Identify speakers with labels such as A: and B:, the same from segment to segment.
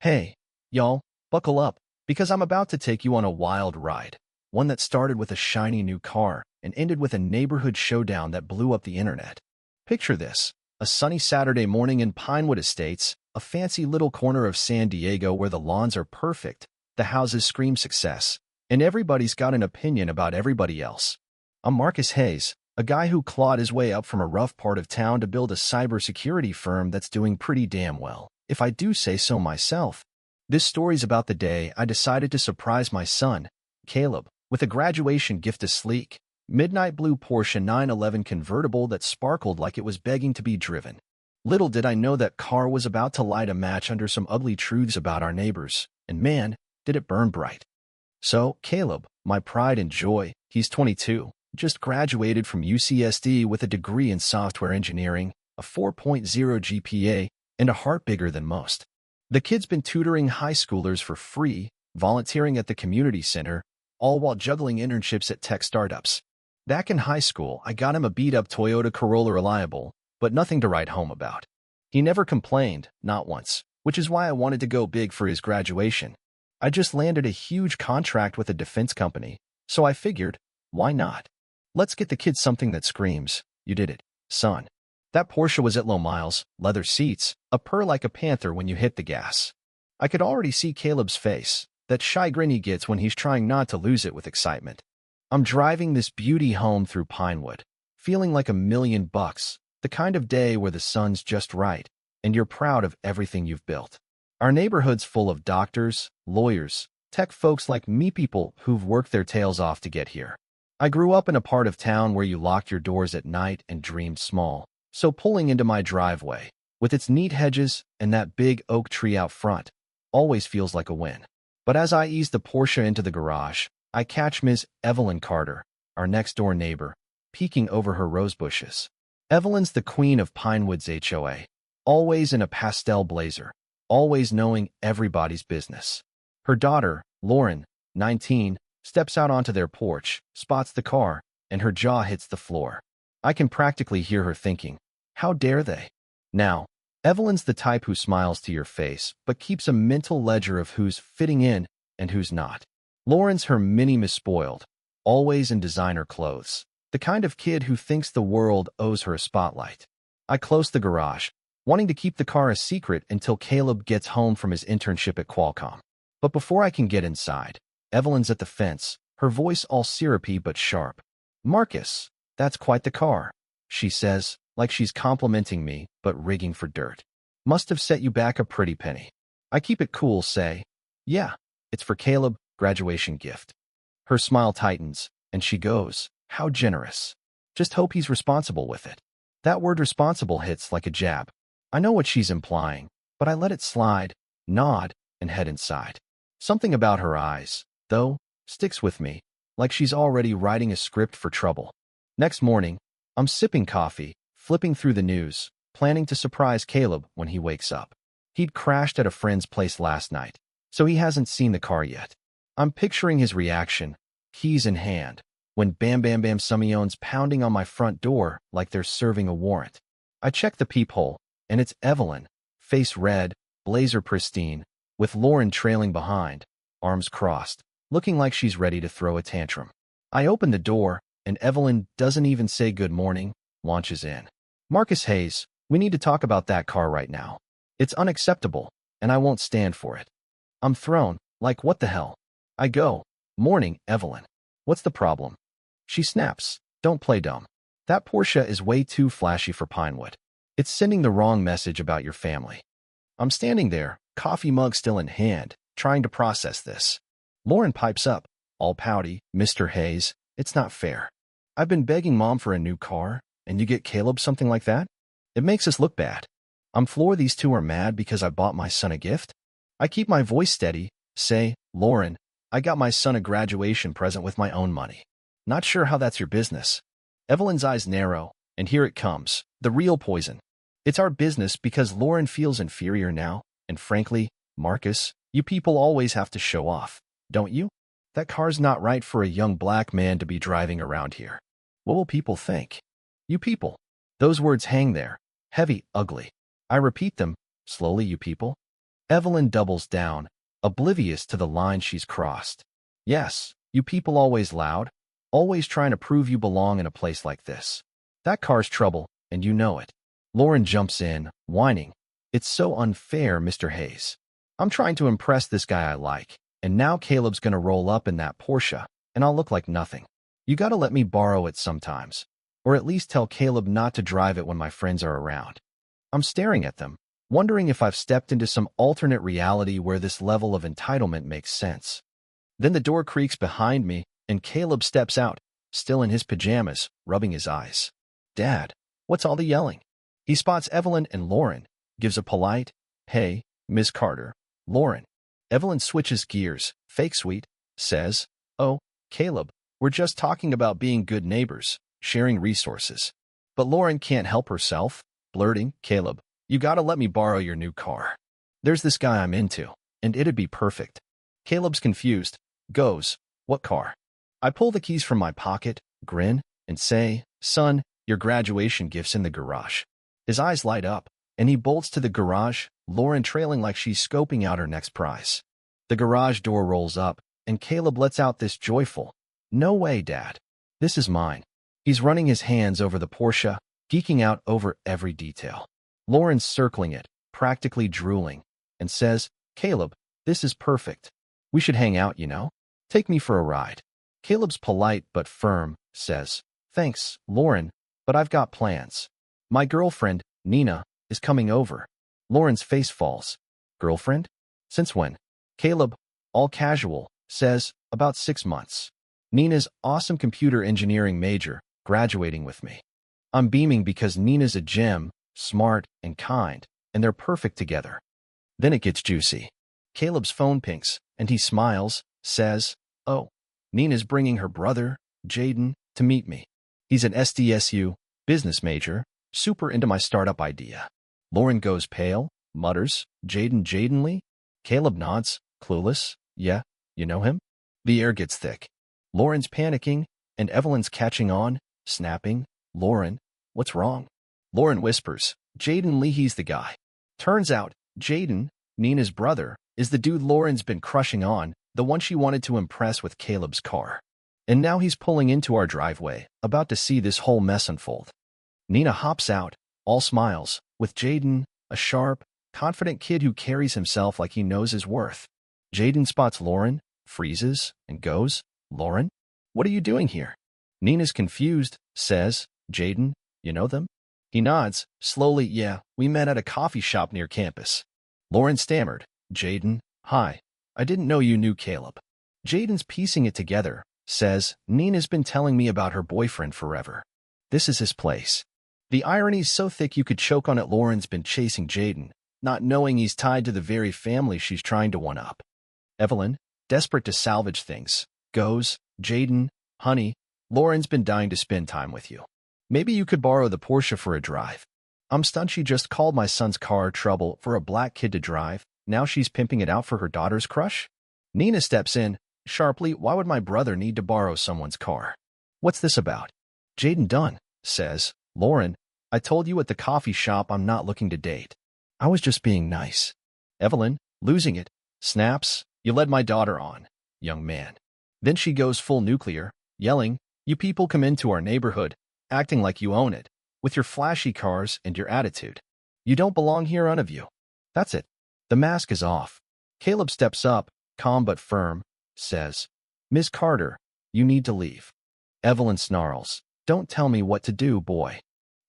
A: Hey, y'all, buckle up, because I'm about to take you on a wild ride. One that started with a shiny new car and ended with a neighborhood showdown that blew up the internet. Picture this, a sunny Saturday morning in Pinewood Estates, a fancy little corner of San Diego where the lawns are perfect, the houses scream success, and everybody's got an opinion about everybody else. I'm Marcus Hayes, a guy who clawed his way up from a rough part of town to build a cybersecurity firm that's doing pretty damn well, if I do say so myself. This story's about the day I decided to surprise my son, Caleb, with a graduation gift, a sleek, midnight blue Porsche 911 convertible that sparkled like it was begging to be driven. Little did I know that car was about to light a match under some ugly truths about our neighbors, and man, did it burn bright. So, Caleb, my pride and joy, he's 22, just graduated from UCSD with a degree in software engineering, a 4.0 GPA, and a heart bigger than most. The kid's been tutoring high schoolers for free, volunteering at the community center, all while juggling internships at tech startups. Back in high school, I got him a beat-up Toyota Corolla Reliable, but nothing to write home about. He never complained, not once, which is why I wanted to go big for his graduation. I just landed a huge contract with a defense company, so I figured, why not? Let's get the kid something that screams, "You did it, son." That Porsche was at low miles, leather seats, a purr like a panther when you hit the gas. I could already see Caleb's face, that shy grin he gets when he's trying not to lose it with excitement. I'm driving this beauty home through Pinewood, feeling like $1,000,000, the kind of day where the sun's just right, and you're proud of everything you've built. Our neighborhood's full of doctors, lawyers, tech folks like me, people who've worked their tails off to get here. I grew up in a part of town where you locked your doors at night and dreamed small. So pulling into my driveway, with its neat hedges and that big oak tree out front, always feels like a win. But as I ease the Porsche into the garage, I catch Ms. Evelyn Carter, our next-door neighbor, peeking over her rose bushes. Evelyn's the queen of Pinewood's HOA, always in a pastel blazer, always knowing everybody's business. Her daughter, Lauren, 19, steps out onto their porch, spots the car, and her jaw hits the floor. I can practically hear her thinking, how dare they? Now, Evelyn's the type who smiles to your face, but keeps a mental ledger of who's fitting in and who's not. Lauren's her mini Miss Spoiled, always in designer clothes, the kind of kid who thinks the world owes her a spotlight. I close the garage, wanting to keep the car a secret until Caleb gets home from his internship at Qualcomm. But before I can get inside, Evelyn's at the fence, her voice all syrupy but sharp. "Marcus, that's quite the car," she says, like she's complimenting me, but rigging for dirt. "Must have set you back a pretty penny." I keep it cool, say, "Yeah, it's for Caleb, graduation gift." Her smile tightens, and she goes, "How generous. Just hope he's responsible with it." That word responsible hits like a jab. I know what she's implying, but I let it slide, nod, and head inside. Something about her eyes, though, sticks with me, like she's already writing a script for trouble. Next morning, I'm sipping coffee, flipping through the news, planning to surprise Caleb when he wakes up. He'd crashed at a friend's place last night, so he hasn't seen the car yet. I'm picturing his reaction, keys in hand, when Bam Bam Bam Sumion's pounding on my front door like they're serving a warrant. I check the peephole, and it's Evelyn, face red, blazer pristine, with Lauren trailing behind, arms crossed, looking like she's ready to throw a tantrum. I open the door, and Evelyn doesn't even say good morning, launches in. "Marcus Hayes, we need to talk about that car right now. It's unacceptable, and I won't stand for it." I'm thrown, like what the hell? I go, "Morning, Evelyn. What's the problem?" She snaps, "Don't play dumb. That Porsche is way too flashy for Pinewood. It's sending the wrong message about your family." I'm standing there, coffee mug still in hand, trying to process this. Lauren pipes up, all pouty, "Mr. Hayes, it's not fair. I've been begging Mom for a new car, and you get Caleb something like that? It makes us look bad. I'm floored these two are mad because I bought my son a gift." I keep my voice steady, say, "Lauren, I got my son a graduation present with my own money. Not sure how that's your business." Evelyn's eyes narrow, and here it comes, the real poison. It's our business because Lauren feels inferior now, and frankly, Marcus, you people always have to show off, don't you? That car's not right for a young black man to be driving around here. What will people think? You people. Those words hang there, heavy, ugly. I repeat them, slowly, you people. Evelyn doubles down, oblivious to the line she's crossed. Yes, you people always loud, always trying to prove you belong in a place like this. That car's trouble, and you know it. Lauren jumps in, whining. It's so unfair, Mr. Hayes. I'm trying to impress this guy I like, and now Caleb's gonna roll up in that Porsche, and I'll look like nothing. You gotta let me borrow it sometimes, or at least tell Caleb not to drive it when my friends are around. I'm staring at them, wondering if I've stepped into some alternate reality where this level of entitlement makes sense. Then the door creaks behind me, and Caleb steps out, still in his pajamas, rubbing his eyes. Dad, what's all the yelling? He spots Evelyn and Lauren, gives a polite, hey, Miss Carter, Lauren. Evelyn switches gears, fake sweet, says, oh, Caleb, we're just talking about being good neighbors, sharing resources. But Lauren can't help herself, blurting, Caleb, you gotta let me borrow your new car. There's this guy I'm into, and it'd be perfect. Caleb's confused, goes, what car? I pull the keys from my pocket, grin, and say, son, your graduation gift's in the garage. His eyes light up, and he bolts to the garage, Lauren trailing like she's scoping out her next prize. The garage door rolls up, and Caleb lets out this joyful, no way, Dad. This is mine. He's running his hands over the Porsche, geeking out over every detail. Lauren's circling it, practically drooling, and says, Caleb, this is perfect. We should hang out, you know? Take me for a ride. Caleb's polite but firm, says, thanks, Lauren, but I've got plans. My girlfriend, Nina, is coming over. Lauren's face falls. Girlfriend? Since when? Caleb, all casual, says, about 6 months. Nina's awesome computer engineering major, graduating with me. I'm beaming because Nina's a gem, smart and kind, and they're perfect together. Then it gets juicy. Caleb's phone pinks, and he smiles, says, oh, Nina's bringing her brother, Jaden, to meet me. He's an SDSU, business major, super into my startup idea. Lauren goes pale, mutters, Jadenly? Caleb nods, clueless, yeah, you know him? The air gets thick. Lauren's panicking, and Evelyn's catching on, snapping, Lauren, what's wrong? Lauren whispers, Jaden Leahy's the guy. Turns out, Jaden, Nina's brother, is the dude Lauren's been crushing on, the one she wanted to impress with Caleb's car. And now he's pulling into our driveway, about to see this whole mess unfold. Nina hops out, all smiles, with Jaden, a sharp, confident kid who carries himself like he knows his worth. Jaden spots Lauren, freezes, and goes, Lauren, what are you doing here? Nina's confused, says, Jaden, you know them? He nods, slowly, yeah, we met at a coffee shop near campus. Lauren stammered, Jaden, hi, I didn't know you knew Caleb. Jaden's piecing it together, says, Nina's been telling me about her boyfriend forever. This is his place. The irony's so thick you could choke on it. Lauren's been chasing Jaden, not knowing he's tied to the very family she's trying to one-up. Evelyn, desperate to salvage things, goes, Jaden, honey, Lauren's been dying to spend time with you. Maybe you could borrow the Porsche for a drive. I'm stunned she just called my son's car trouble for a black kid to drive. Now she's pimping it out for her daughter's crush? Nina steps in, sharply, why would my brother need to borrow someone's car? What's this about? Jaden Dunn, says, Lauren, I told you at the coffee shop I'm not looking to date. I was just being nice. Evelyn, losing it, snaps, you led my daughter on, young man. Then she goes full nuclear, yelling, you people come into our neighborhood, acting like you own it, with your flashy cars and your attitude. You don't belong here, none of you. That's it. The mask is off. Caleb steps up, calm but firm, says, Miss Carter, you need to leave. Evelyn snarls, don't tell me what to do, boy.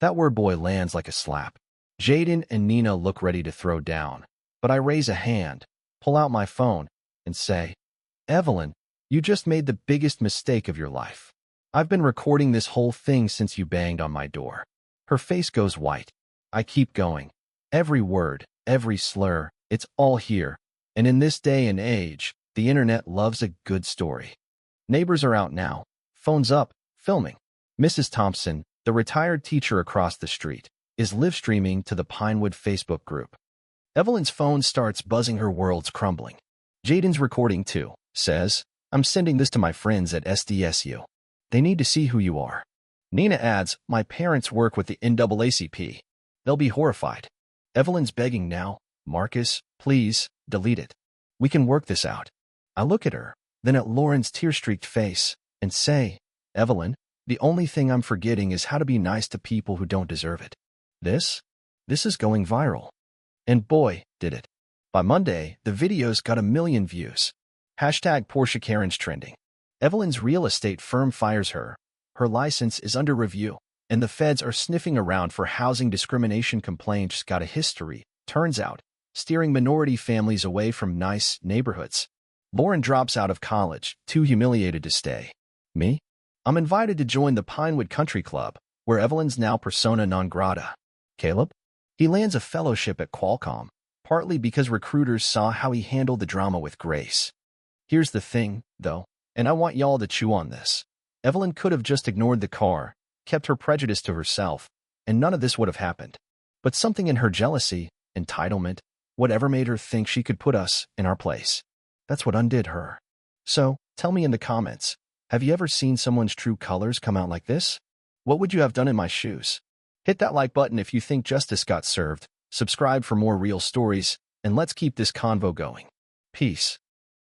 A: That word boy lands like a slap. Jaden and Nina look ready to throw down, but I raise a hand, pull out my phone, and say, Evelyn, you just made the biggest mistake of your life. I've been recording this whole thing since you banged on my door. Her face goes white. I keep going. Every word, every slur, it's all here. And in this day and age, the internet loves a good story. Neighbors are out now, phones up, filming. Mrs. Thompson, the retired teacher across the street, is live streaming to the Pinewood Facebook group. Evelyn's phone starts buzzing, her world's crumbling. Jaden's recording too, says, I'm sending this to my friends at SDSU. They need to see who you are. Nina adds, my parents work with the NAACP. They'll be horrified. Evelyn's begging now, Marcus, please, delete it. We can work this out. I look at her, then at Lauren's tear-streaked face, and say, Evelyn, the only thing I'm forgetting is how to be nice to people who don't deserve it. This is going viral. And boy, did it. By Monday, the videos got 1 million views. Hashtag Portia Karen's trending. Evelyn's real estate firm fires her. Her license is under review, and the feds are sniffing around for housing discrimination complaints. Got a history, turns out, steering minority families away from nice neighborhoods. Lauren drops out of college, too humiliated to stay. Me? I'm invited to join the Pinewood Country Club, where Evelyn's now persona non grata. Caleb? He lands a fellowship at Qualcomm, partly because recruiters saw how he handled the drama with grace. Here's the thing, though, and I want y'all to chew on this. Evelyn could have just ignored the car, kept her prejudice to herself, and none of this would have happened. But something in her jealousy, entitlement, whatever made her think she could put us in our place. That's what undid her. So, tell me in the comments, have you ever seen someone's true colors come out like this? What would you have done in my shoes? Hit that like button if you think justice got served, subscribe for more real stories, and let's keep this convo going. Peace.